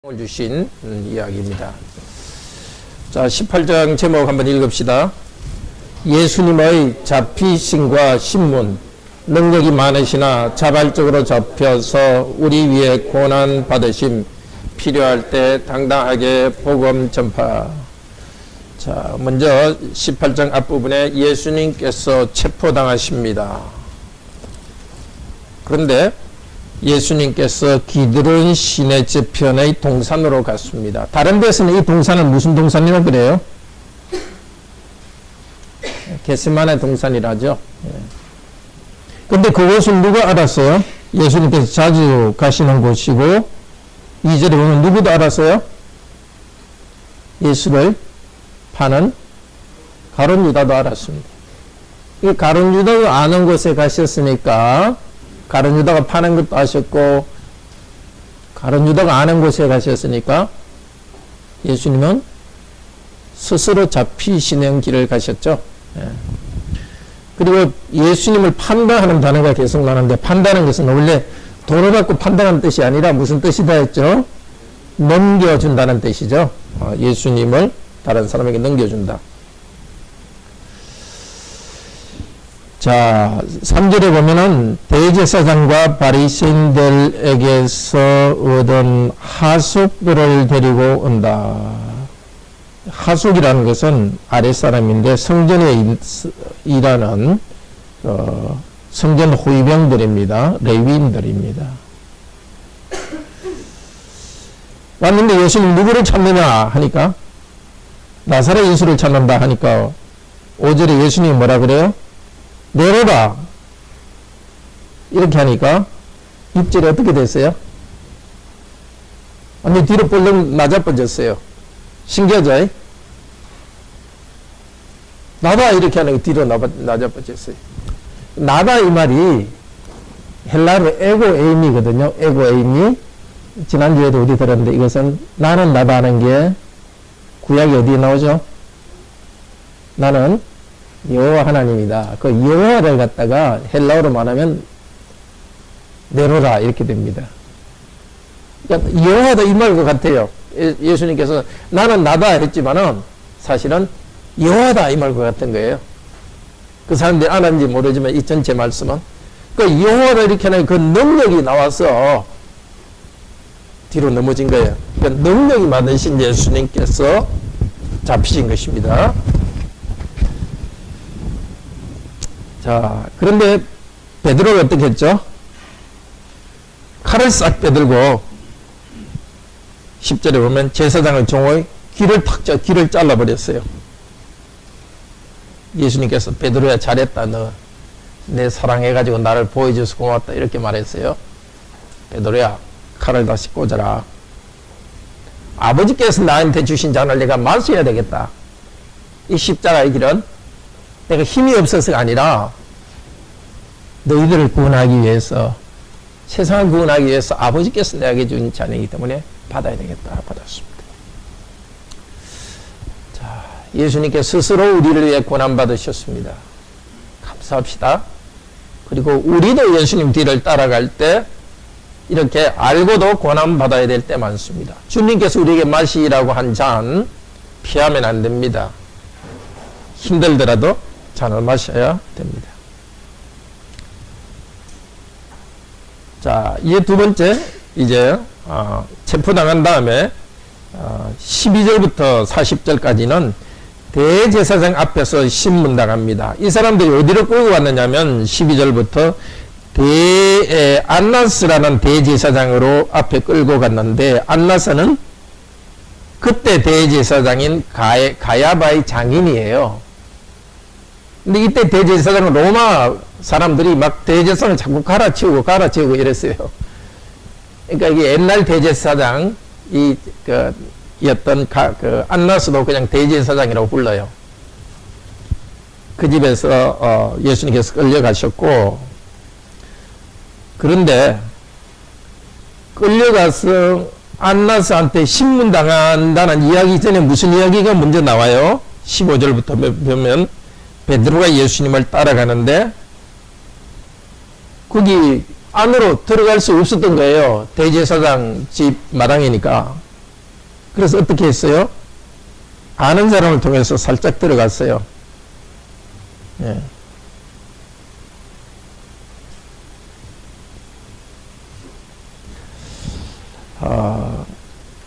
주신 이야기입니다. 자, 18장 제목 한번 읽읍시다. 예수님의 잡히심과 신문, 능력이 많으시나 자발적으로 잡혀서 우리 위해 고난 받으심, 필요할 때 당당하게 복음 전파. 자, 먼저 18장 앞부분에 예수님께서 체포당하십니다. 그런데 예수님께서 기드론 시내 저편의 동산으로 갔습니다. 다른 데서는 이 동산은 무슨 동산이라고 그래요? 겟세마네 동산이라죠. 그런데 그곳을 누가 알았어요? 예수님께서 자주 가시는 곳이고 2절에 보면 누구도 알았어요? 예수를 파는 가룟 유다도 알았습니다. 이 가룟 유다도 아는 곳에 가셨으니까 가룟 유다가 파는 것도 아셨고 가룟 유다가 아는 곳에 가셨으니까 예수님은 스스로 잡히시는 길을 가셨죠. 그리고 예수님을 판다 하는 단어가 계속 나오는데 판다는 것은 원래 돈을 받고 판다는 뜻이 아니라 무슨 뜻이다 했죠? 넘겨준다는 뜻이죠. 예수님을 다른 사람에게 넘겨준다. 자, 3절에 보면은 대제사장과 바리새인들에게서 얻은 하숙들을 데리고 온다. 하숙이라는 것은 아랫사람인데 성전에 일하는 성전 호위병들입니다. 레위인들입니다. 왔는데 예수님 누구를 찾느냐 하니까 나사렛 예수를 찾는다 하니까 5절에 예수님이 뭐라 그래요? 내려라. 이렇게 하니까 6절에 어떻게 됐어요? 완전 뒤로 볼록 낮아버졌어요. 신기하죠? 나다 이렇게 하니까 뒤로 낮아버졌어요. 나다 이 말이 헬라어로 에고 에임이거든요. 에고 에임이 지난주에도 우리 들었는데 이것은 나는 나다 하는 게 구약이 어디에 나오죠? 나는 여호와 하나님이다. 그 여호와를 갖다가 헬라어로 말하면 내로라 이렇게 됩니다. 그러니까 여호와다 이 말과 같아요. 예수님께서 나는 나다 했지만은 사실은 여호와다 이 말과 같은 거예요. 그 사람들이 아는지 모르지만 이 전체 말씀은 그 여호와를 이렇게 하는 그 능력이 나와서 뒤로 넘어진 거예요. 그러니까 능력이 많으신 예수님께서 잡히신 것입니다. 자, 그런데 베드로가 어떻게 했죠? 칼을 싹 빼들고 10절에 보면 제사장의 종의 귀를 잘라버렸어요. 예수님께서 베드로야 잘했다. 너 내 사랑해가지고 나를 보여줘서 고맙다. 이렇게 말했어요. 베드로야 칼을 다시 꽂아라. 아버지께서 나한테 주신 잔을 내가 마셔야 되겠다. 이 십자가의 길은 내가 힘이 없어서가 아니라 너희들을 구원하기 위해서 세상을 구원하기 위해서 아버지께서 내게 준 잔이기 때문에 받아야 되겠다. 받았습니다. 자, 예수님께서 스스로 우리를 위해 고난 받으셨습니다. 감사합시다. 그리고 우리도 예수님 뒤를 따라갈 때 이렇게 알고도 고난 받아야 될 때 많습니다. 주님께서 우리에게 마시라고 한 잔 피하면 안 됩니다. 힘들더라도 잔을 마셔야 됩니다. 자, 이제 두 번째, 체포당한 다음에 12절부터 40절까지는 대제사장 앞에서 신문당합니다. 이 사람들이 어디로 끌고 갔느냐면 12절부터 안나스라는 대제사장으로 앞에 끌고 갔는데 안나스는 그때 대제사장인 가야바의 장인이에요. 근데 이때 대제사장은 로마 사람들이 막 대제사장을 자꾸 갈아치우고 이랬어요. 그러니까 이게 옛날 대제사장, 였던 안나스도 그냥 대제사장이라고 불러요. 그 집에서, 예수님께서 끌려가셨고, 그런데, 끌려가서 안나스한테 신문당한다는 이야기 전에 무슨 이야기가 먼저 나와요? 15절부터 보면, 베드로가 예수님을 따라가는데 거기 안으로 들어갈 수 없었던 거예요. 대제사장 집 마당이니까. 그래서 어떻게 했어요? 아는 사람을 통해서 살짝 들어갔어요. 예.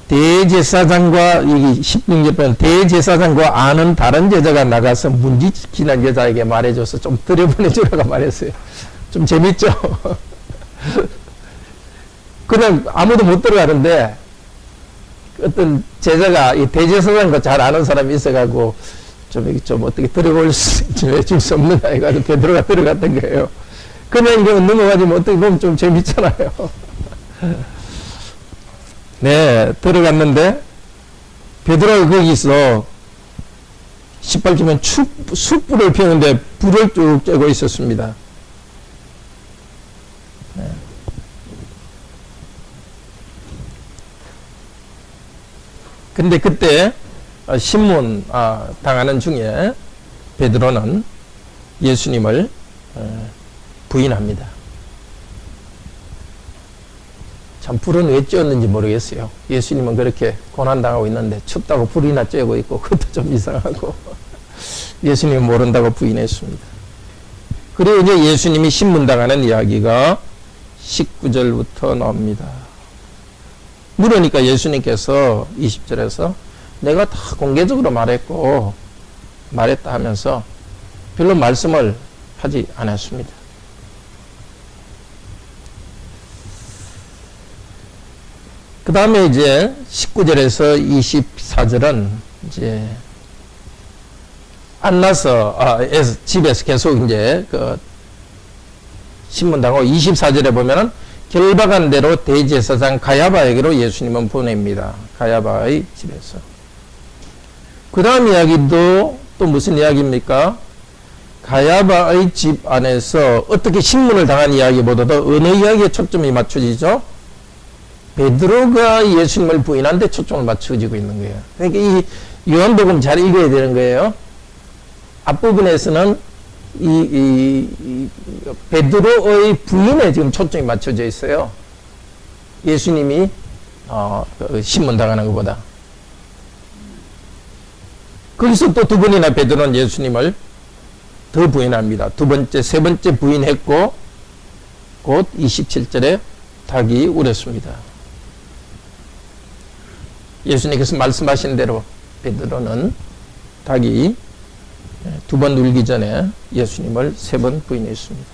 대제사장과, 여기 16절 대제사장과 아는 다른 제자가 나가서 문지키는 여자에게 말해줘서 좀 들여보내주라고 말했어요. 좀 재밌죠? 그냥 아무도 못 들어가는데, 어떤 제자가 이 대제사장과 잘 아는 사람이 있어가지고, 좀 어떻게 들어볼 수 없느냐 해가지고 베드로가 들어갔던 거예요. 그냥 이거 넘어가지면 어떻게 보면 좀 재밌잖아요. 네, 들어갔는데, 베드로가 거기서 18주면 숯불을 피우는데 불을 쭉 쬐고 있었습니다. 네. 근데 그때 신문 당하는 중에 베드로는 예수님을 부인합니다. 참 불은 왜 쬐었는지 모르겠어요. 예수님은 그렇게 고난당하고 있는데 춥다고 불이나 쬐고 있고 그것도 좀 이상하고 예수님은 모른다고 부인했습니다. 그리고 이제 예수님이 신문당하는 이야기가 19절부터 나옵니다. 물으니까 예수님께서 20절에서 내가 다 공개적으로 말했다 하면서 별로 말씀을 하지 않았습니다. 그 다음에 이제 19절에서 24절은 이제 안나서 집에서 계속 이제 그 신문당하고 24절에 보면은 결박한 대로 대제사장 가야바에게로 예수님은 보냅니다. 가야바의 집에서. 그 다음 이야기도 또 무슨 이야기입니까? 가야바의 집 안에서 어떻게 신문을 당한 이야기보다도 어느 이야기에 초점이 맞춰지죠? 베드로가 예수님을 부인한 데 초점을 맞춰지고 있는 거예요. 그러니까 이 요한복음 잘 읽어야 되는 거예요. 앞부분에서는 이 베드로의 부인에 지금 초점이 맞춰져 있어요. 예수님이 신문 당하는 것보다. 거기서 또 두 번이나 베드로는 예수님을 더 부인합니다. 두 번째, 세 번째 부인했고 곧 27절에 닭이 울었습니다. 예수님께서 말씀하신 대로 베드로는 닭이 두 번 울기 전에 예수님을 세 번 부인했습니다.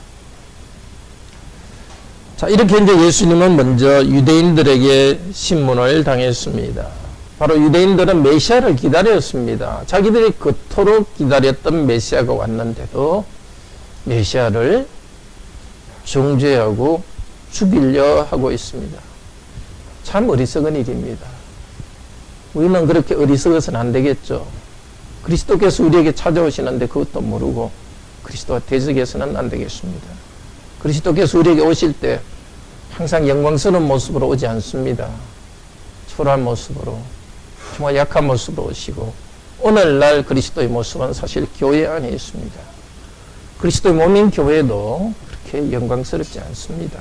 자, 이렇게 이제 예수님은 먼저 유대인들에게 신문을 당했습니다. 바로 유대인들은 메시아를 기다렸습니다. 자기들이 그토록 기다렸던 메시아가 왔는데도 메시아를 정죄하고 죽이려 하고 있습니다. 참 어리석은 일입니다. 우리는 그렇게 어리석어서는 안 되겠죠. 그리스도께서 우리에게 찾아오시는데 그것도 모르고 그리스도와 대적해서는 안 되겠습니다. 그리스도께서 우리에게 오실 때 항상 영광스러운 모습으로 오지 않습니다. 초라한 모습으로, 정말 약한 모습으로 오시고, 오늘날 그리스도의 모습은 사실 교회 안에 있습니다. 그리스도의 몸인 교회도 그렇게 영광스럽지 않습니다.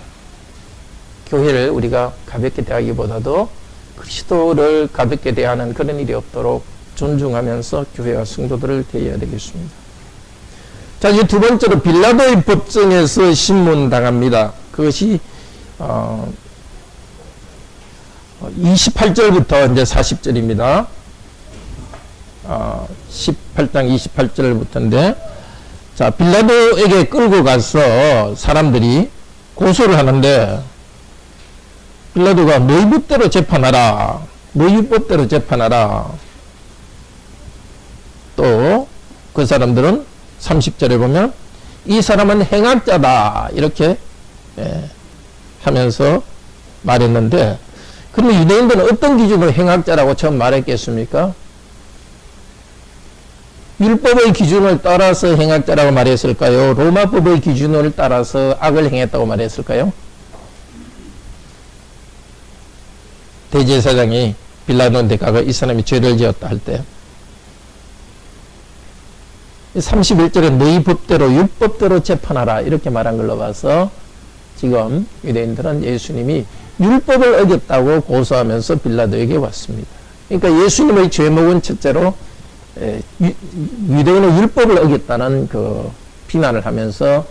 교회를 우리가 가볍게 대하기보다도 그리스도를 가볍게 대하는 그런 일이 없도록 존중하면서 교회와 성도들을 대해야 되겠습니다. 자, 이제 두 번째로 빌라도의 법정에서 신문당합니다. 그것이 28절부터 이제 40절입니다. 18장 28절부터인데, 자, 빌라도에게 끌고 가서 사람들이 고소를 하는데, 빌라도가 너희 법대로 재판하라. 너희 율법대로 재판하라. 또 그 사람들은 30절에 보면 이 사람은 행악자다. 이렇게 하면서 말했는데, 그러면 유대인들은 어떤 기준으로 행악자라고 처음 말했겠습니까? 율법의 기준을 따라서 행악자라고 말했을까요? 로마법의 기준을 따라서 악을 행했다고 말했을까요? 대제사장이 빌라도한테 가서 이 사람이 죄를 지었다 할 때 31절에 너희 법대로 율법대로 재판하라 이렇게 말한 걸로 봐서 지금 유대인들은 예수님이 율법을 어겼다고 고소하면서 빌라도에게 왔습니다. 그러니까 예수님의 죄목은 첫째로 유대인의 율법을 어겼다는 그 비난을 하면서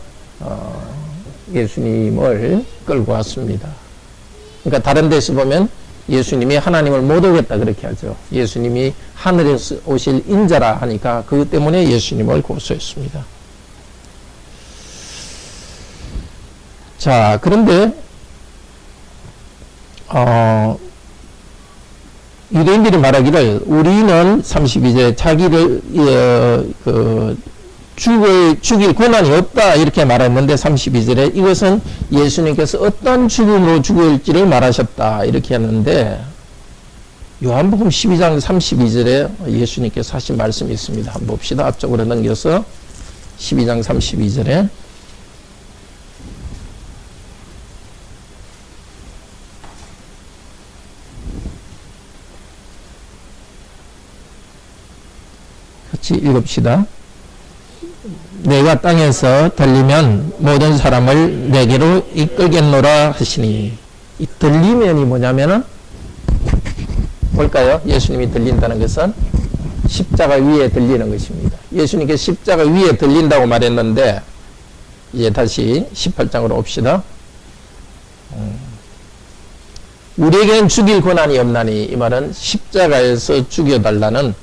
예수님을 끌고 왔습니다. 그러니까 다른 데서 보면 예수님이 하나님을 못 오겠다 그렇게 하죠. 예수님이 하늘에서 오실 인자라 하니까 그것 때문에 예수님을 고소했습니다. 자, 그런데 유대인들이 말하기를 우리는 32절 자기를 죽일 권한이 없다 이렇게 말했는데 32절에 이것은 예수님께서 어떤 죽음으로 죽을지를 말하셨다 이렇게 했는데 요한복음 12장 32절에 예수님께서 하신 말씀이 있습니다. 한번 봅시다. 앞쪽으로 넘겨서 12장 32절에 같이 읽읍시다. 내가 땅에서 들리면 모든 사람을 내게로 이끌겠노라 하시니 이 들리면이 뭐냐면은 뭘까요? 예수님이 들린다는 것은 십자가 위에 들리는 것입니다. 예수님께서 십자가 위에 들린다고 말했는데 이제 다시 18장으로 옵시다. 우리에게는 죽일 권한이 없나니 이 말은 십자가에서 죽여달라는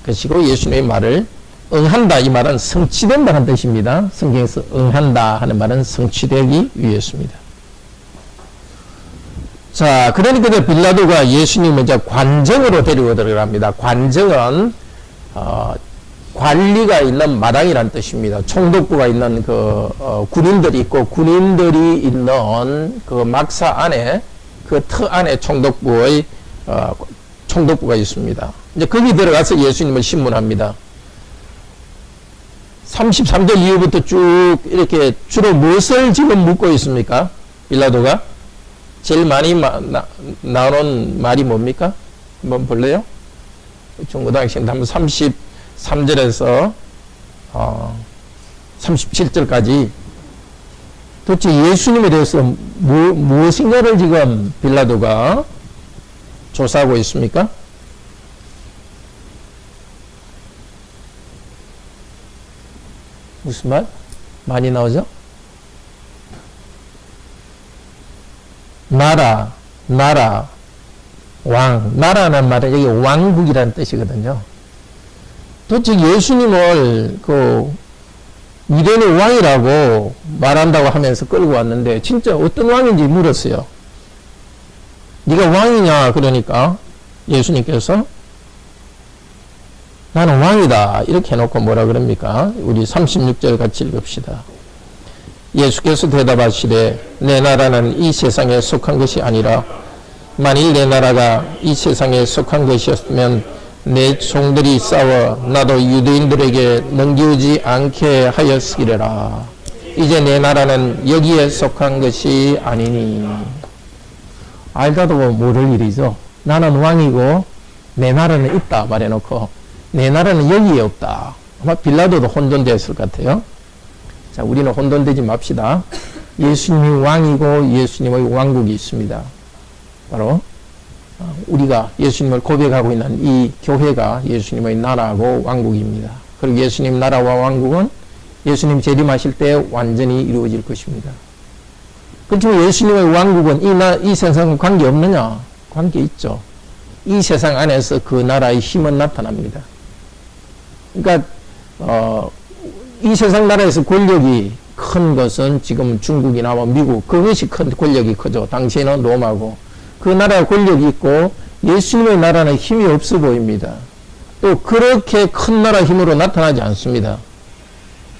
것이고 예수님의 말을 응한다 이 말은 성취된다는 뜻입니다. 성경에서 응한다 하는 말은 성취되기 위해서입니다. 자, 그러니까 빌라도가 예수님을 이제 관정으로 데리고 들어갑니다. 관정은 관리가 있는 마당이라는 뜻입니다. 총독부가 있는 군인들이 있고 군인들이 있는 그 막사 안에 그 터 안에 총독부가 있습니다. 이제 거기 들어가서 예수님을 신문합니다. 33절 이후부터 쭉 이렇게 주로 무엇을 지금 묻고 있습니까? 빌라도가 제일 많이 나오는 말이 뭡니까? 한번 볼래요? 중고등학생 한번 33절에서 37절까지 도대체 예수님에 대해서 무엇인가를 지금 빌라도가 조사하고 있습니까? 무슨 말? 많이 나오죠? 나라, 왕. 나라는 말은 여기 왕국이라는 뜻이거든요. 도대체 예수님을 유대인의 왕이라고 말한다고 하면서 끌고 왔는데 진짜 어떤 왕인지 물었어요. 네가 왕이냐? 그러니까 예수님께서 나는 왕이다 이렇게 해놓고 뭐라 그럽니까? 우리 36절 같이 읽읍시다. 예수께서 대답하시되 내 나라는 이 세상에 속한 것이 아니라 만일 내 나라가 이 세상에 속한 것이었으면 내 종들이 싸워 나도 유대인들에게 넘기지 않게 하였으리라. 이제 내 나라는 여기에 속한 것이 아니니. 알다도 모를 일이죠. 나는 왕이고 내 나라는 있다 말해놓고 내 나라는 여기에 없다. 아마 빌라도도 혼돈되었을 것 같아요. 자, 우리는 혼돈되지 맙시다. 예수님이 왕이고 예수님의 왕국이 있습니다. 바로 우리가 예수님을 고백하고 있는 이 교회가 예수님의 나라하고 왕국입니다. 그리고 예수님 나라와 왕국은 예수님 재림하실 때 완전히 이루어질 것입니다. 그렇지만 예수님의 왕국은 이 세상과 관계 없느냐? 관계 있죠. 이 세상 안에서 그 나라의 힘은 나타납니다. 그러니까 이 세상 나라에서 권력이 큰 것은 지금 중국이나 미국 그것이 큰 권력이 크죠. 당시에는 로마고 그 나라의 권력이 있고 예수님의 나라는 힘이 없어 보입니다. 또 그렇게 큰 나라 힘으로 나타나지 않습니다.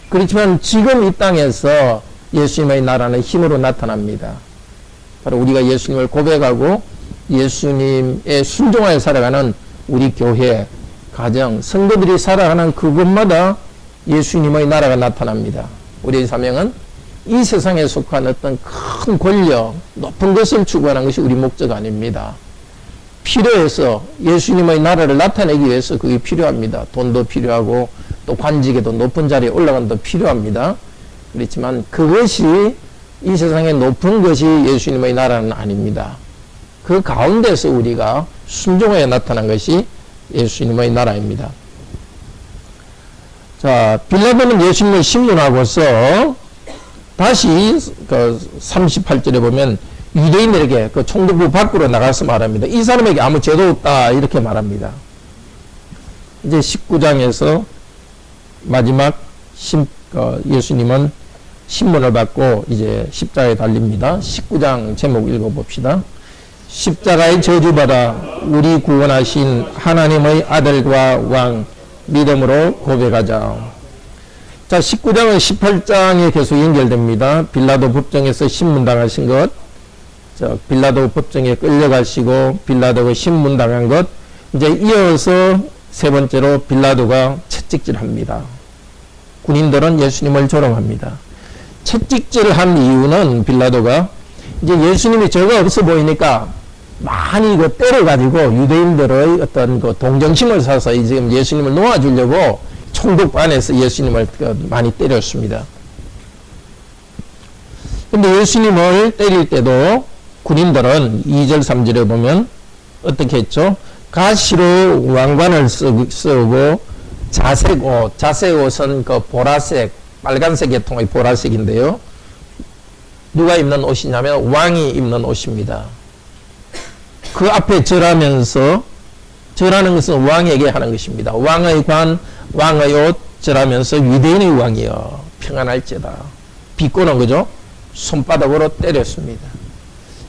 그렇지만 지금 이 땅에서 예수님의 나라는 힘으로 나타납니다. 바로 우리가 예수님을 고백하고 예수님의 순종하여 살아가는 우리 교회, 가정, 성도들이 살아가는 그곳마다 예수님의 나라가 나타납니다. 우리의 사명은 이 세상에 속한 어떤 큰 권력, 높은 것을 추구하는 것이 우리 목적 아닙니다. 필요해서 예수님의 나라를 나타내기 위해서 그게 필요합니다. 돈도 필요하고 또 관직에도 높은 자리에 올라가는 도 필요합니다. 그렇지만 그것이 이 세상에 높은 것이 예수님의 나라는 아닙니다. 그 가운데서 우리가 순종하여 나타난 것이 예수님의 나라입니다. 자, 빌라도는 예수님을 신문하고서 다시 그 38절에 보면 유대인들에게 그 총독부 밖으로 나가서 말합니다. 이 사람에게 아무 죄도 없다 이렇게 말합니다. 이제 19장에서 마지막 예수님은 신문을 받고 이제 십자가에 달립니다. 19장 제목 읽어봅시다. 십자가의 저주받아 우리 구원하신 하나님의 아들과 왕 믿음으로 고백하자. 자, 19장은 18장에 계속 연결됩니다. 빌라도 법정에서 신문당하신 것, 빌라도 법정에 끌려가시고 빌라도가 신문당한 것, 이제 이어서 세 번째로 빌라도가 채찍질합니다. 군인들은 예수님을 조롱합니다. 채찍질한 이유는 빌라도가 이제 예수님이 죄가 없어 보이니까 많이 때려가지고 유대인들의 어떤 그 동정심을 사서 지금 예수님을 놓아주려고 총독부 안에서 예수님을 많이 때렸습니다. 근데 예수님을 때릴 때도 군인들은 2절 3절에 보면 어떻게 했죠? 가시로 왕관을 쓰고 자색 옷은 그 보라색, 빨간색 계통의 보라색인데요. 누가 입는 옷이냐면 왕이 입는 옷입니다. 그 앞에 절하면서, 절하는 것은 왕에게 하는 것입니다. 왕의 관, 왕의 옷 절하면서 유대인의 왕이여 평안할지어다. 비꼬는 거죠. 손바닥으로 때렸습니다.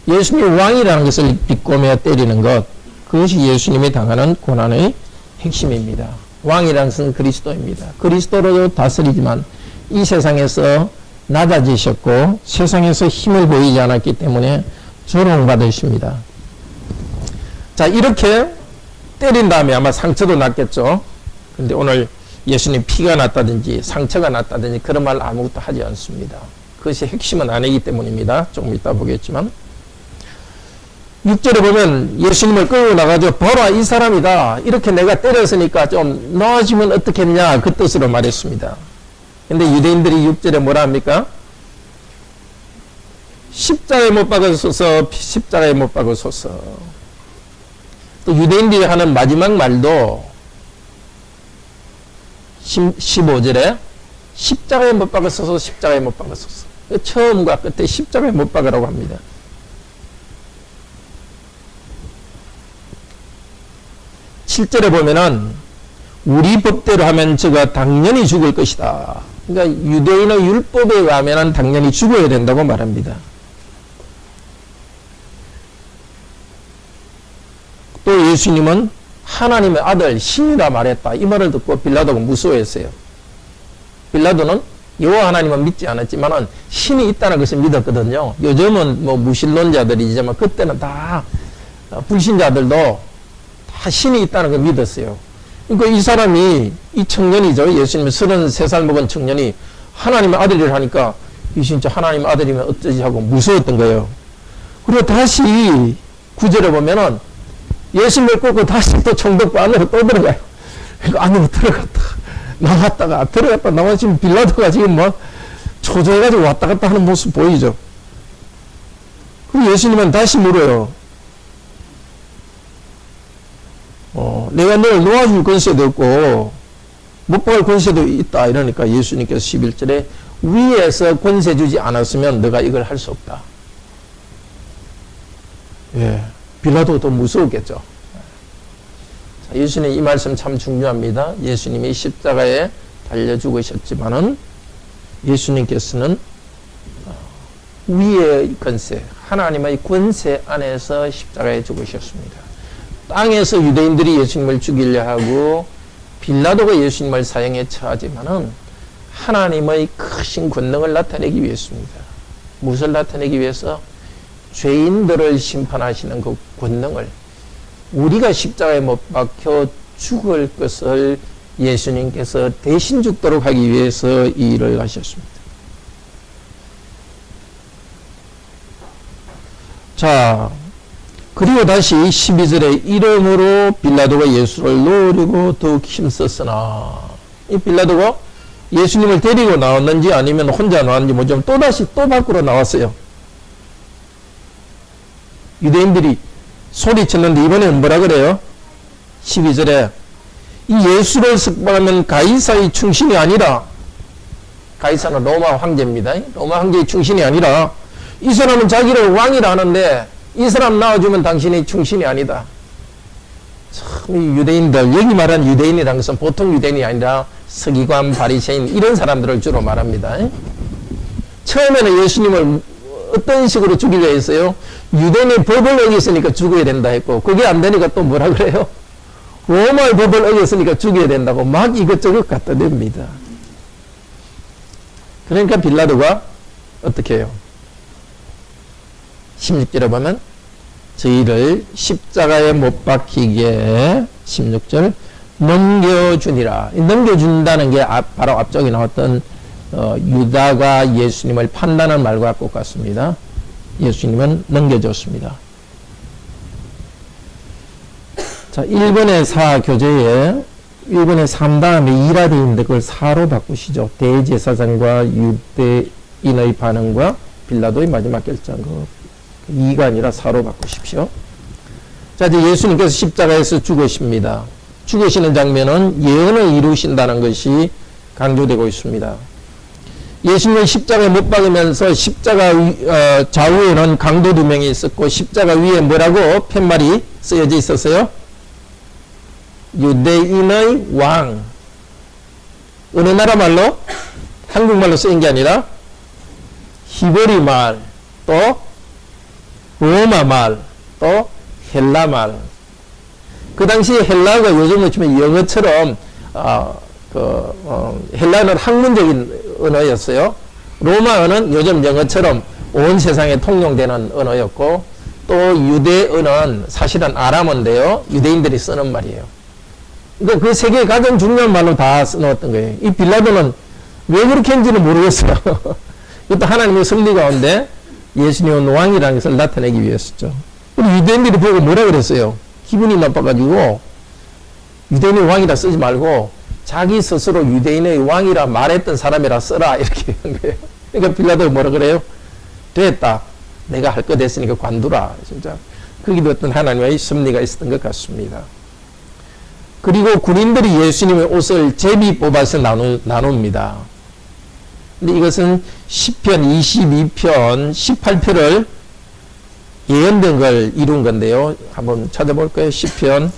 예수님이 왕이라는 것을 비꼬며 때리는 것, 그것이 예수님이 당하는 고난의 핵심입니다. 왕이라는 것은 그리스도입니다. 그리스도로 다스리지만 이 세상에서 낮아지셨고 세상에서 힘을 보이지 않았기 때문에 조롱받으십니다. 자, 이렇게 때린 다음에 아마 상처도 났겠죠. 근데 오늘 예수님 피가 났다든지 상처가 났다든지 그런 말 아무것도 하지 않습니다. 그것이 핵심은 아니기 때문입니다. 조금 이따 보겠지만 6절에 보면 예수님을 끌고 나가죠. 봐라, 이 사람이다. 이렇게 내가 때렸으니까 좀 나아지면 어떻겠냐, 그 뜻으로 말했습니다. 근데 유대인들이 6절에 뭐라 합니까? 십자가에 못 박으소서, 십자가에 못 박으소서. 또 유대인들이 하는 마지막 말도 15절에 십자가에 못 박으소서, 십자가에 못 박으소서. 처음과 끝에 십자가에 못 박으라고 합니다. 7절에 보면은 우리 법대로 하면 저가 당연히 죽을 것이다. 그러니까 유대인의 율법에 의하면 당연히 죽어야 된다고 말합니다. 또 예수님은 하나님의 아들 신이라 말했다. 이 말을 듣고 빌라도가 무서워했어요. 빌라도는 여호와 하나님은 믿지 않았지만 신이 있다는 것을 믿었거든요. 요즘은 뭐 무신론자들이지만 그때는 다 불신자들도 다 신이 있다는 걸 믿었어요. 그러니까 이 사람이, 이 청년이죠. 예수님이 33살 먹은 청년이 하나님의 아들이라 하니까 이 진짜 하나님의 아들이면 어쩌지 하고 무서웠던 거예요. 그리고 다시 9절에 보면은 예수님을 꽂고 다시 또 총독부 안으로 또 들어가요. 그러니까 안으로 들어갔다 나왔다가 들어갔다 나와. 지금 빌라도가 지금 뭐 초조해가지고 왔다 갔다 하는 모습 보이죠. 그리고 예수님은 다시 물어요. 내가 너를 놓아줄 권세도 없고 못 박을 권세도 있다. 이러니까 예수님께서 11절에 위에서 권세 주지 않았으면 너가 이걸 할 수 없다. 예, 빌라도가 더 무서웠겠죠. 자, 예수님 이 말씀 참 중요합니다. 예수님이 십자가에 달려 죽으셨지만은 예수님께서는 위의 권세, 하나님의 권세 안에서 십자가에 죽으셨습니다. 땅에서 유대인들이 예수님을 죽이려 하고 빌라도가 예수님을 사형에 처하지만은 하나님의 크신 권능을 나타내기 위해서입니다. 무엇을 나타내기 위해서? 죄인들을 심판하시는 그 권능을, 우리가 십자가에 못 박혀 죽을 것을 예수님께서 대신 죽도록 하기 위해서 이 일을 하셨습니다. 자, 그리고 다시 12절에 이름으로 빌라도가 예수를 놓으려고 더욱 힘썼으나, 이 빌라도가 예수님을 데리고 나왔는지 아니면 혼자 나왔는지 뭐좀 또다시 또 밖으로 나왔어요. 유대인들이 소리쳤는데 이번에는 뭐라 그래요? 12절에 이 예수를 석방하면 가이사의 충신이 아니라, 가이사는 로마 황제입니다. 로마 황제의 충신이 아니라 이 사람은 자기를 왕이라 하는데 이 사람 낳아주면 당신이 충신이 아니다. 참, 이 유대인들, 여기 말한 유대인이라는 것은 보통 유대인이 아니라 서기관, 바리새인 이런 사람들을 주로 말합니다. 처음에는 예수님을 어떤 식으로 죽이려 했어요? 유대인의 법을 어겼으니까 죽어야 된다 했고, 그게 안 되니까 또 뭐라 그래요? 로마의 법을 어겼으니까 죽여야 된다고 막 이것저것 갖다 댑니다. 그러니까 빌라도가 어떻게 해요? 16절에 보면 저희를 십자가에 못 박히게 16절 넘겨주니라. 넘겨준다는 게 바로 앞쪽에 나왔던 유다가 예수님을 판단한 말과 똑같습니다. 예수님은 넘겨줬습니다. 자, 1번의 4 교재에 1번의 3 다음에 2라 되어 있는데 그걸 4로 바꾸시죠. 대제사장과 유대인의 반응과 빌라도의 마지막 결정. 2가 아니라 4로 바꾸십시오. 자, 이제 예수님께서 십자가에서 죽으십니다. 죽으시는 장면은 예언을 이루신다는 것이 강조되고 있습니다. 예수님을 십자가에 못 박으면서 십자가 좌우에는 강도 2명이 있었고 십자가 위에 뭐라고 팻말이 쓰여져 있었어요? 유대인의 왕. 어느 나라 말로? 한국말로 쓰인 게 아니라 히브리 말, 또 로마 말, 또 헬라 말. 그 당시에 헬라가 요즘으로 치면 영어처럼 헬라는 학문적인 언어였어요. 로마어는 요즘 영어처럼 온 세상에 통용되는 언어였고, 또 유대어는 사실은 아람어인데요. 유대인들이 쓰는 말이에요. 그러니까 그 세 개의 가장 중요한 말로 다 써놓았던 거예요. 이 빌라도는 왜 그렇게 했는지는 모르겠어요. 이것도 하나님의 섭리 가운데 예수님은 왕이라는 것을 나타내기 위해서죠. 우리 유대인들이 보고 뭐라 그랬어요? 기분이 나빠가지고 유대인의 왕이라 쓰지 말고 자기 스스로 유대인의 왕이라 말했던 사람이라 써라 이렇게 한 거예요. 그러니까 빌라도가 뭐라 그래요? 됐다. 내가 할 거 됐으니까 관두라. 진짜 거기도 어떤 하나님의 섭리가 있었던 것 같습니다. 그리고 군인들이 예수님의 옷을 제비 뽑아서 나눕니다. 근데 이것은 시편 22편 18표를 예언된 걸 이룬 건데요. 한번 찾아볼까요? 시편,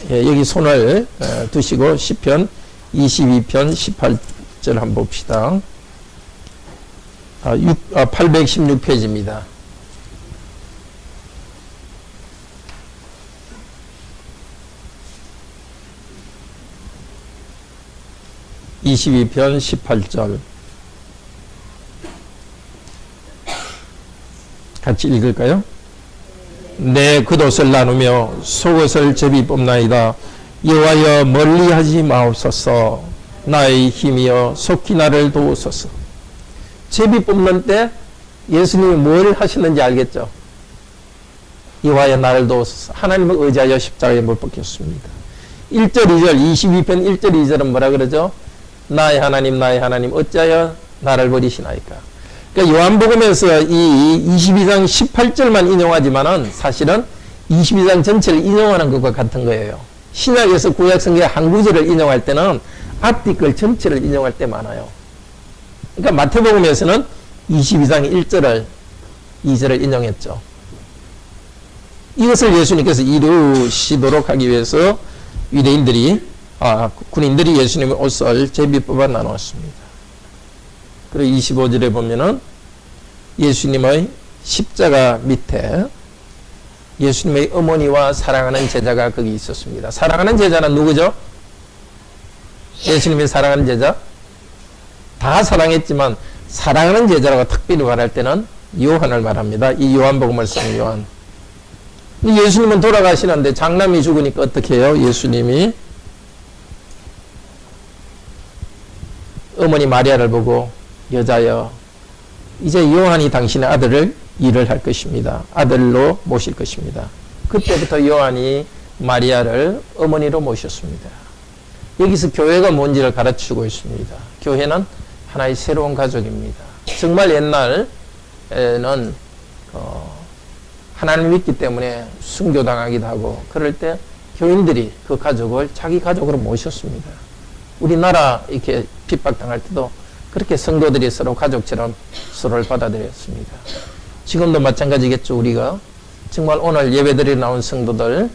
여기 손을 두시고 시편 22편 18절 한번 봅시다. 816페이지입니다. (22편) 18절 같이 읽을까요? 내 겉옷을 나누며 속옷을 제비 뽑나이다. 여호와여 멀리하지 마옵소서. 나의 힘이여 속히 나를 도우소서. 제비 뽑는 때 예수님이 뭘 하시는지 알겠죠? 여호와여 나를 도우소서. 하나님을 의지하여 십자가에 못 박혔습니다. 1절 2절 22편 1절 2절은 뭐라 그러죠? 나의 하나님 어찌하여 나를 버리시나이까. 그러니까 요한복음에서 이 22장 18절만 인용하지만은 사실은 22장 전체를 인용하는 것과 같은 거예요. 신약에서 구약성경의 한 구절을 인용할 때는 앞뒤 걸 전체를 인용할 때 많아요. 그러니까 마태복음에서는 22장 1절을 2절을 인용했죠. 이것을 예수님께서 이루시도록 하기 위해서 군인들이 예수님의 옷을 제비 뽑아 나누었습니다. 그리고 25절에 보면은 예수님의 십자가 밑에 예수님의 어머니와 사랑하는 제자가 거기 있었습니다. 사랑하는 제자는 누구죠? 예수님이 사랑하는 제자? 다 사랑했지만 사랑하는 제자라고 특별히 말할 때는 요한을 말합니다. 이 요한복음을 쓴 요한. 예수님은 돌아가시는데 장남이 죽으니까 어떻게 해요? 예수님이 어머니 마리아를 보고 여자여 이제 요한이 당신의 아들을 일을 할 것입니다. 아들로 모실 것입니다. 그때부터 요한이 마리아를 어머니로 모셨습니다. 여기서 교회가 뭔지를 가르치고 있습니다. 교회는 하나의 새로운 가족입니다. 정말 옛날에는 하나님을 믿기 때문에 순교당하기도 하고 그럴 때 교인들이 그 가족을 자기 가족으로 모셨습니다. 우리나라 이렇게 핍박당할 때도 그렇게 성도들이 서로 가족처럼 서로를 받아들였습니다. 지금도 마찬가지겠죠. 우리가 정말 오늘 예배드리러 나온 성도들,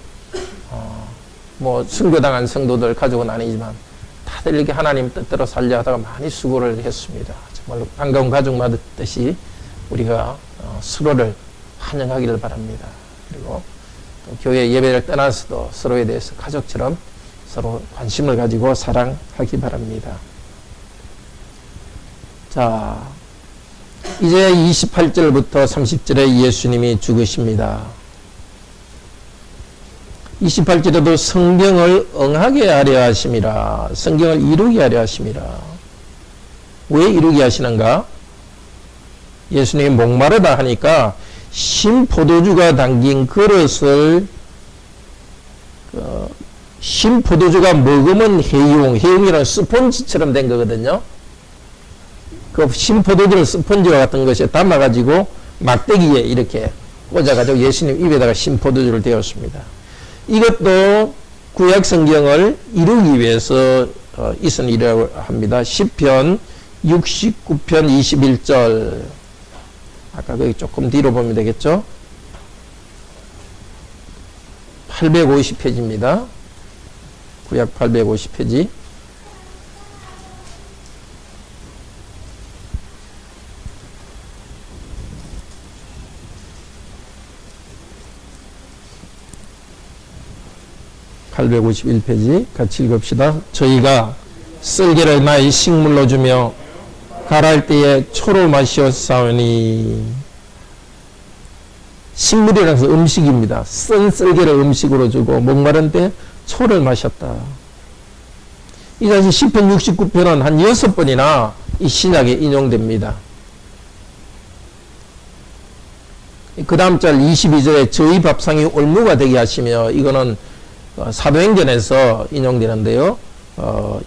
뭐 순교당한 성도들 가족은 아니지만 다들 이렇게 하나님 뜻대로 살려 하다가 많이 수고를 했습니다. 정말 반가운 가족 맞듯이 우리가 서로를 환영하기를 바랍니다. 그리고 또 교회 예배를 떠나서도 서로에 대해서 가족처럼 서로 관심을 가지고 사랑하기 바랍니다. 자, 이제 28절부터 30절에 예수님이 죽으십니다. 28절에도 성경을 응하게 하려 하심이라, 성경을 이루게 하려 하심이라. 왜 이루게 하시는가? 예수님이 목마르다 하니까 신포도주가 담긴 그릇을 신포도주가 머금은 해용이라는 스폰지처럼 된 거거든요. 그 신포도주를 스폰지와 같은 것에 담아가지고 막대기에 이렇게 꽂아가지고 예수님 입에다가 신포도주를 데웠습니다. 이것도 구약 성경을 이루기 위해서 있은 일이라고 합니다. 시편 69편 21절. 아까 거기 조금 뒤로 보면 되겠죠? 850페이지입니다. 구약 850페이지. (851페이지) 같이 읽읍시다. 저희가 썰개를 나의 식물로 주며 가랄 때에 초를 마시었사오니. 식물이라는 것은 음식입니다. 쓴 썰개를 음식으로 주고 목마른 때 초를 마셨다. 이 사실 시편 69편은 한 6번이나 이 신약에 인용됩니다. 그 다음 절 22절에 저희 밥상이 올무가 되게 하시며, 이거는 사도행전에서 인용되는데요.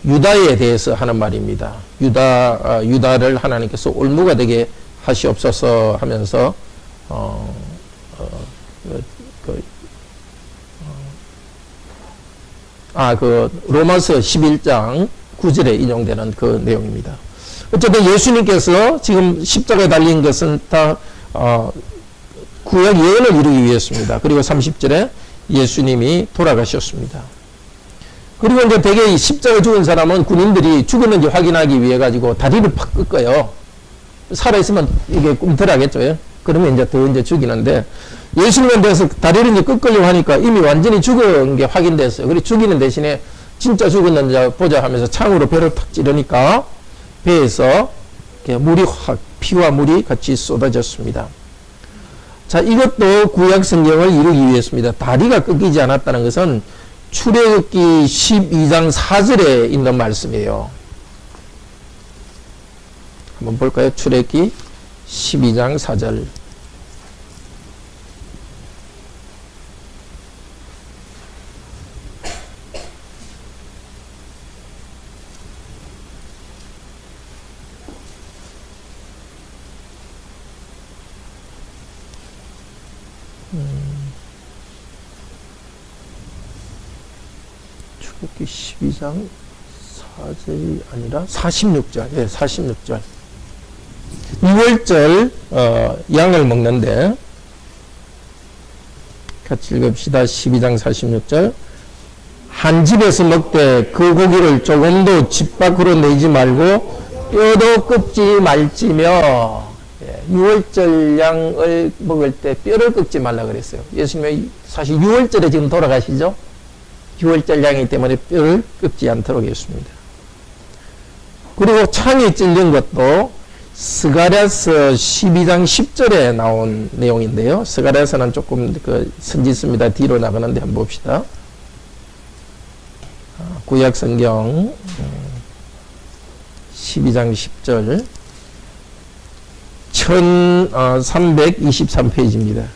유다에 대해서 하는 말입니다. 유다를 하나님께서 올무가 되게 하시옵소서 하면서 로마서 11장 9절에 인용되는 그 내용입니다. 어쨌든 예수님께서 지금 십자가에 달린 것은 다 구약 예언을 이루기 위해서입니다. 그리고 30절에 예수님이 돌아가셨습니다. 그리고 이제 대개 십자가에 죽은 사람은 군인들이 죽었는지 확인하기 위해 가지고 다리를 팍 꺾어요. 살아있으면 이게 꿈틀하겠죠. 그러면 이제 더 이제 죽이는데, 예수님에 대해서 다리를 이제 꺾으려고 하니까 이미 완전히 죽은 게 확인됐어요. 그리고 죽이는 대신에 진짜 죽었는지 보자 하면서 창으로 배를 탁 찌르니까 배에서 물이 확, 피와 물이 같이 쏟아졌습니다. 자, 이것도 구약 성경을 이루기 위해서입니다. 다리가 꺾이지 않았다는 것은 출애굽기 12장 4절에 있는 말씀이에요. 한번 볼까요? 출애굽기 12장 4절. 출애굽기 12장 4절이 아니라 46절. 예, 46절. 6월절 양을 먹는데 같이 읽읍시다. 12장 46절. 한 집에서 먹되 그 고기를 조금도 집 밖으로 내지 말고 뼈도 꺾지 말지며. 6월절 양을 먹을 때 뼈를 꺾지 말라 그랬어요. 예수님이 사실 6월절에 지금 돌아가시죠. 6월절 양이기 때문에 뼈를 꺾지 않도록 했습니다. 그리고 창에 찔린 것도 스가랴서 12장 10절에 나온 내용인데요. 스가랴서는 조금 선짓습니다. 뒤로 나가는데 한번 봅시다. 구약 성경 12장 10절 1323페이지입니다.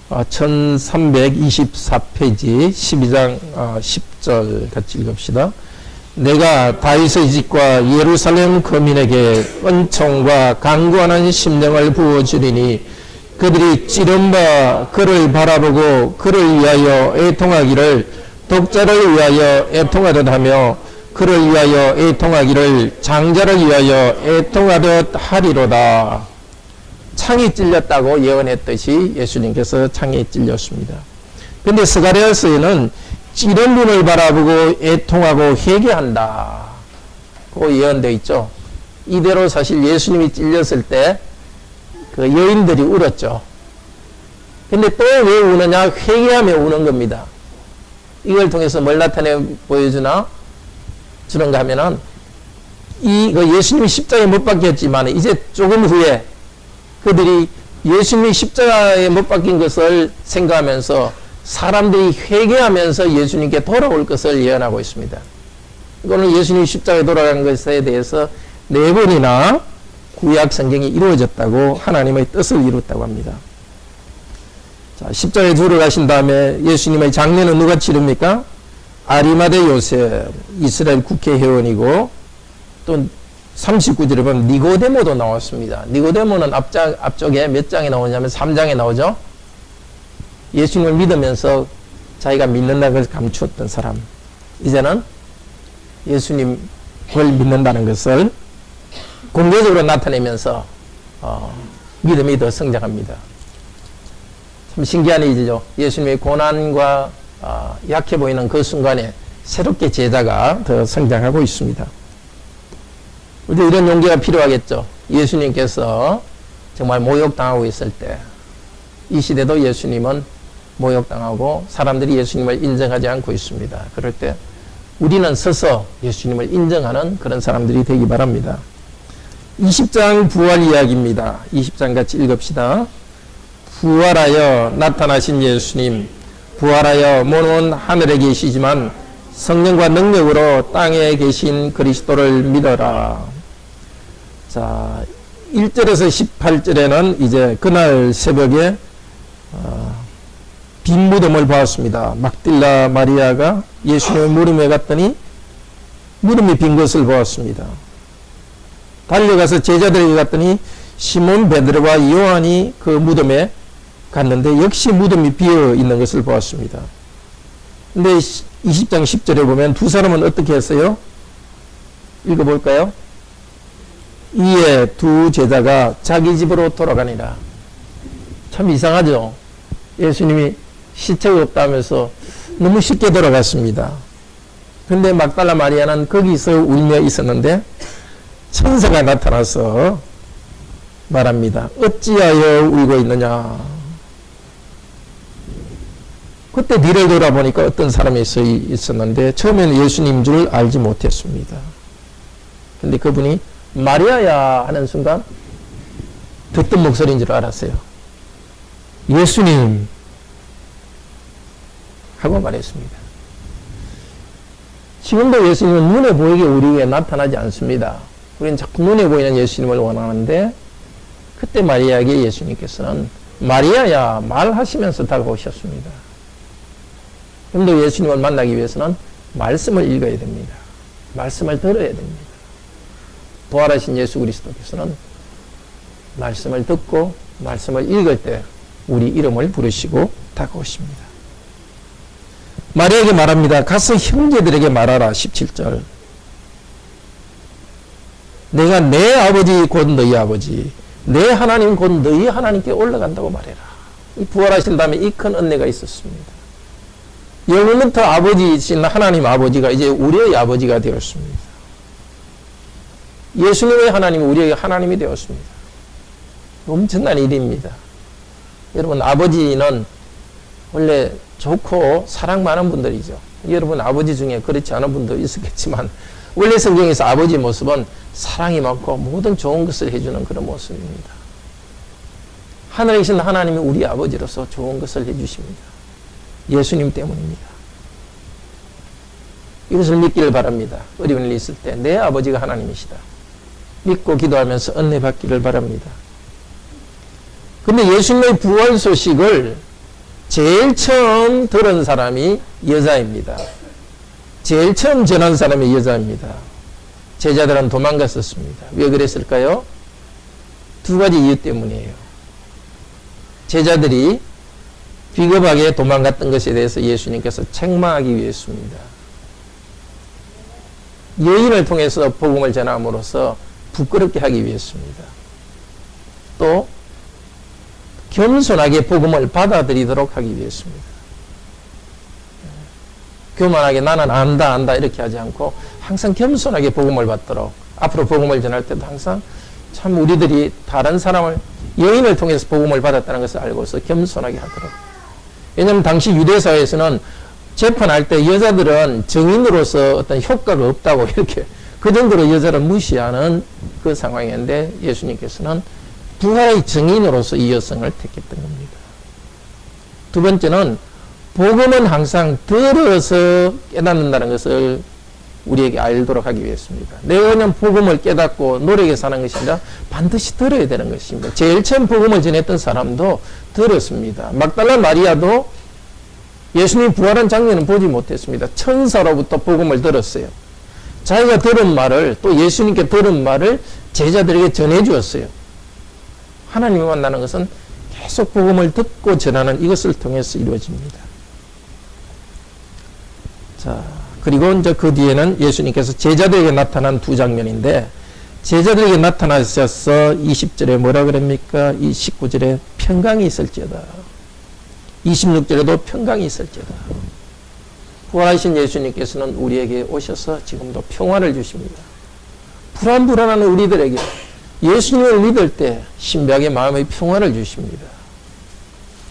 1324페이지 12장 10절 같이 읽읍시다. 내가 다윗의 집과 예루살렘 거민에게 은총과 강구하는 심령을 부어주리니 그들이 찌른 바 그를 바라보고 그를 위하여 애통하기를 독자를 위하여 애통하듯 하며 그를 위하여 애통하기를 장자를 위하여 애통하듯 하리로다. 창이 찔렸다고 예언했듯이 예수님께서 창에 찔렸습니다. 그런데 스가랴서에는 찌른 눈을 바라보고 애통하고 회개한다 그 예언되어 있죠. 이대로 사실 예수님이 찔렸을 때 그 여인들이 울었죠. 근데 또 왜 우느냐? 회개하며 우는 겁니다. 이걸 통해서 뭘 나타내 보여주나? 주는가 하면은 예수님이 십자가에 못 박혔지만 이제 조금 후에 그들이 예수님이 십자가에 못 박힌 것을 생각하면서 사람들이 회개하면서 예수님께 돌아올 것을 예언하고 있습니다. 이거는 예수님이 십자가에 돌아간 것에 대해서 4번이나 구약 성경이 이루어졌다고 하나님의 뜻을 이뤘다고 합니다. 자, 십자가에 들어가신 다음에 예수님의 장례는 누가 치릅니까? 아리마대 요셉, 이스라엘 국회의원이고 또 39절에 보면 니고데모도 나왔습니다. 니고데모는 앞쪽에 몇 장에 나오냐면 3장에 나오죠. 예수님을 믿으면서 자기가 믿는다는 것을 감추었던 사람. 이제는 예수님을 믿는다는 것을 공개적으로 나타내면서 믿음이 더 성장합니다. 참 신기한 일이죠. 예수님의 고난과 약해 보이는 그 순간에 새롭게 제자가 더 성장하고 있습니다. 우리 이런 용기가 필요하겠죠. 예수님께서 정말 모욕당하고 있을 때, 이 시대도 예수님은 모욕당하고 사람들이 예수님을 인정하지 않고 있습니다. 그럴 때 우리는 서서 예수님을 인정하는 그런 사람들이 되기 바랍니다. 20장 부활 이야기입니다. 20장 같이 읽읍시다. 부활하여 나타나신 예수님, 부활하여 몸은 하늘에 계시지만 성령과 능력으로 땅에 계신 그리스도를 믿어라. 자, 1절에서 18절에는 이제 그날 새벽에 빈 무덤을 보았습니다. 막딜라 마리아가 예수님의 무덤에 갔더니 무덤이 빈 것을 보았습니다. 달려가서 제자들에게 갔더니 시몬 베드로와 요한이 그 무덤에 갔는데 역시 무덤이 비어 있는 것을 보았습니다. 근데 20장 10절에 보면 두 사람은 어떻게 했어요? 읽어볼까요? 이에 두 제자가 자기 집으로 돌아가니라. 참 이상하죠? 예수님이 시체가 없다면서 너무 쉽게 돌아갔습니다. 근데 막달라 마리아는 거기서 울며 있었는데 천사가 나타나서 말합니다. 어찌하여 울고 있느냐? 그때 뒤를 돌아보니까 어떤 사람이 있었는데 처음에는 예수님인 줄 알지 못했습니다. 근데 그분이 마리아야 하는 순간 듣던 목소리인 줄 알았어요. 예수님 하고 말했습니다. 지금도 예수님은 눈에 보이게 우리에게 나타나지 않습니다. 우리는 자꾸 눈에 보이는 예수님을 원하는데 그때 마리아에게 예수님께서는 마리아야 말하시면서 다가오셨습니다. 그런데 예수님을 만나기 위해서는 말씀을 읽어야 됩니다. 말씀을 들어야 됩니다. 부활하신 예수 그리스도께서는 말씀을 듣고 말씀을 읽을 때 우리 이름을 부르시고 다가오십니다. 마리아에게 말합니다. 가서 형제들에게 말하라. 17절. 내가 내 아버지 곧 너희 아버지, 내 하나님 곧 너희 하나님께 올라간다고 말해라. 이 부활하신 다음에 이 큰 은혜가 있었습니다. 영원부터 아버지이신 하나님 아버지가 이제 우리의 아버지가 되었습니다. 예수님의 하나님이 우리에게 하나님이 되었습니다. 엄청난 일입니다. 여러분, 아버지는 원래 좋고 사랑 많은 분들이죠. 여러분 아버지 중에 그렇지 않은 분도 있었겠지만 원래 성경에서 아버지 모습은 사랑이 많고 모든 좋은 것을 해주는 그런 모습입니다. 하늘에 계신 하나님이 우리 아버지로서 좋은 것을 해주십니다. 예수님 때문입니다. 이것을 믿기를 바랍니다. 어려운 일이 있을 때 내 아버지가 하나님이시다. 믿고 기도하면서 은혜 받기를 바랍니다. 근데 예수님의 부활 소식을 제일 처음 들은 사람이 여자입니다. 제일 처음 전한 사람이 여자입니다. 제자들은 도망갔었습니다. 왜 그랬을까요? 두 가지 이유 때문이에요. 제자들이 비겁하게 도망갔던 것에 대해서 예수님께서 책망하기 위해서입니다. 여인을 통해서 복음을 전함으로써 부끄럽게 하기 위해서입니다. 또 겸손하게 복음을 받아들이도록 하기 위해서입니다. 교만하게 나는 안다 이렇게 하지 않고 항상 겸손하게 복음을 받도록, 앞으로 복음을 전할 때도 항상 참 우리들이 다른 사람을, 여인을 통해서 복음을 받았다는 것을 알고서 겸손하게 하도록. 왜냐하면 당시 유대사회에서는 재판할 때 여자들은 증인으로서 어떤 효과가 없다고 이렇게 그 정도로 여자를 무시하는 그 상황이었는데, 예수님께서는 부활의 증인으로서 이 여성을 택했던 겁니다. 두 번째는 복음은 항상 들어서 깨닫는다는 것을 우리에게 알도록 하기 위해서입니다. 내가 그냥 복음을 깨닫고 노력해 사는 것이 아니라 반드시 들어야 되는 것입니다. 제일 처음 복음을 전했던 사람도 들었습니다. 막달라 마리아도 예수님 부활한 장면은 보지 못했습니다. 천사로부터 복음을 들었어요. 자기가 들은 말을, 또 예수님께 들은 말을 제자들에게 전해 주었어요. 하나님을 만나는 것은 계속 복음을 듣고 전하는 이것을 통해서 이루어집니다. 자, 그리고 이제 그 뒤에는 예수님께서 제자들에게 나타난 두 장면인데, 제자들에게 나타나셔서 20절에 뭐라 그럽니까? 이 19절에 평강이 있을지어다. 26절에도 평강이 있을지어다. 부활하신 예수님께서는 우리에게 오셔서 지금도 평화를 주십니다. 불안한 우리들에게 예수님을 믿을 때 신비하게 마음의 평화를 주십니다.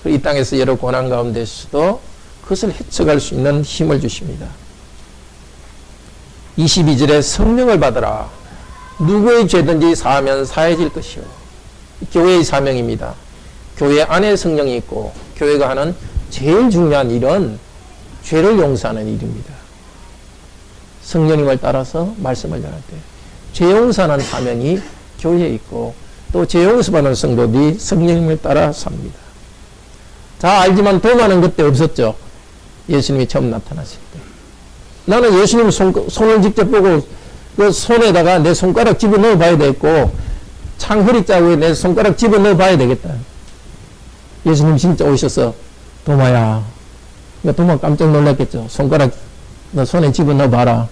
이 땅에서 여러 고난 가운데서도 그것을 헤쳐갈 수 있는 힘을 주십니다. 22절에 성령을 받으라. 누구의 죄든지 사하면 사해질 것이요. 교회의 사명입니다. 교회 안에 성령이 있고, 교회가 하는 제일 중요한 일은 죄를 용서하는 일입니다. 성령님을 따라서 말씀을 전할 때 죄 용서하는 사명이 교회에 있고, 또 죄 용서받는 성도들이 성령님을 따라 삽니다. 다 알지만 도마는 그때 없었죠. 예수님이 처음 나타나실 때. 나는 예수님 손을 직접 보고 그 손에다가 내 손가락 집어넣어 봐야 되겠고, 창허리 자국에 내 손가락 집어넣어 봐야 되겠다. 예수님 진짜 오셔서 도마야. 그러니까 도마 깜짝 놀랐겠죠. 손가락 너 손에 집어넣어 봐라.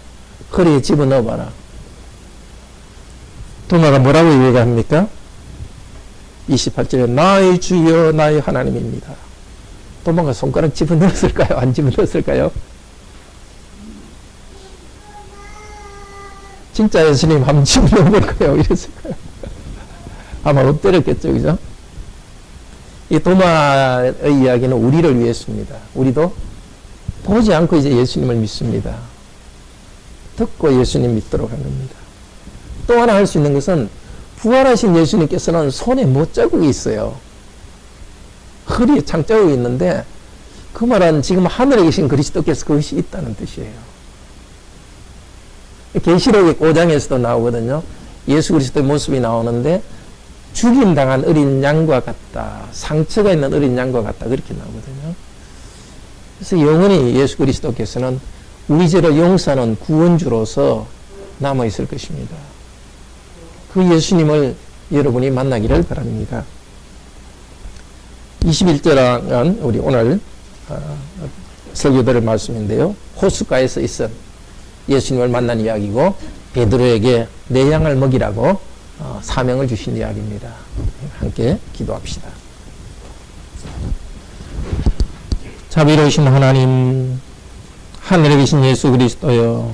허리에 집어넣어 봐라. 도마가 뭐라고 얘기합니까? 28절에 나의 주여 나의 하나님입니다. 도마가 손가락 집어넣었을까요? 안 집어넣었을까요? 진짜 예수님 한번 집어넣어볼까요? 이랬을까요? 아마 엎드렸겠죠, 그죠? 이 도마의 이야기는 우리를 위해서입니다. 우리도 보지 않고 이제 예수님을 믿습니다. 듣고 예수님 믿도록 한 겁니다. 또 하나 할 수 있는 것은, 부활하신 예수님께서는 손에 못자국이 있어요. 허리에 창자국이 있는데, 그 말은 지금 하늘에 계신 그리스도께서 그것이 있다는 뜻이에요. 계시록의 5장에서도 나오거든요. 예수 그리스도의 모습이 나오는데 죽임당한 어린 양과 같다. 상처가 있는 어린 양과 같다. 그렇게 나오거든요. 그래서 영원히 예수 그리스도께서는 우리 죄를 용서하는 구원주로서 남아있을 것입니다. 그 예수님을 여러분이 만나기를 바랍니다. 21절은 우리 오늘 설교 들을 말씀인데요. 호숫가에서 있은 예수님을 만난 이야기고, 베드로에게 내 양을 먹이라고 사명을 주신 이야기입니다. 함께 기도합시다. 자비로우신 하나님, 하늘에 계신 예수 그리스도여,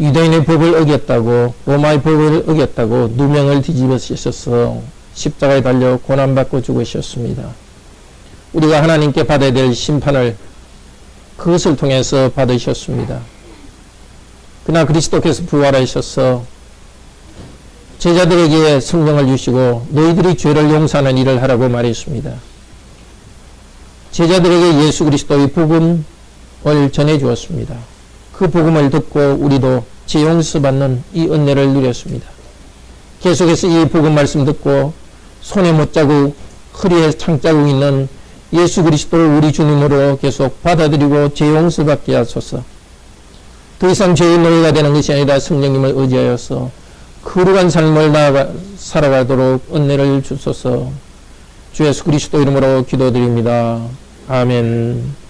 유대인의 법을 어겼다고, 로마의 법을 어겼다고 누명을 뒤집으셔서 십자가에 달려 고난받고 죽으셨습니다. 우리가 하나님께 받아야 될 심판을 그것을 통해서 받으셨습니다. 그러나 그리스도께서 부활하셔서 제자들에게 성령을 주시고 너희들이 죄를 용서하는 일을 하라고 말했습니다. 제자들에게 예수 그리스도의 복음을 전해 주었습니다. 그 복음을 듣고 우리도 죄 용서받는 이 은혜를 누렸습니다. 계속해서 이 복음 말씀 듣고 손에 못자국, 허리에 창자국 있는 예수 그리스도를 우리 주님으로 계속 받아들이고 죄 용서받게 하소서. 더 이상 죄의 노예가 되는 것이 아니라 성령님을 의지하여서 거룩한 삶을 살아가도록 은혜를 주소서. 주 예수 그리스도 이름으로 기도드립니다. 아멘.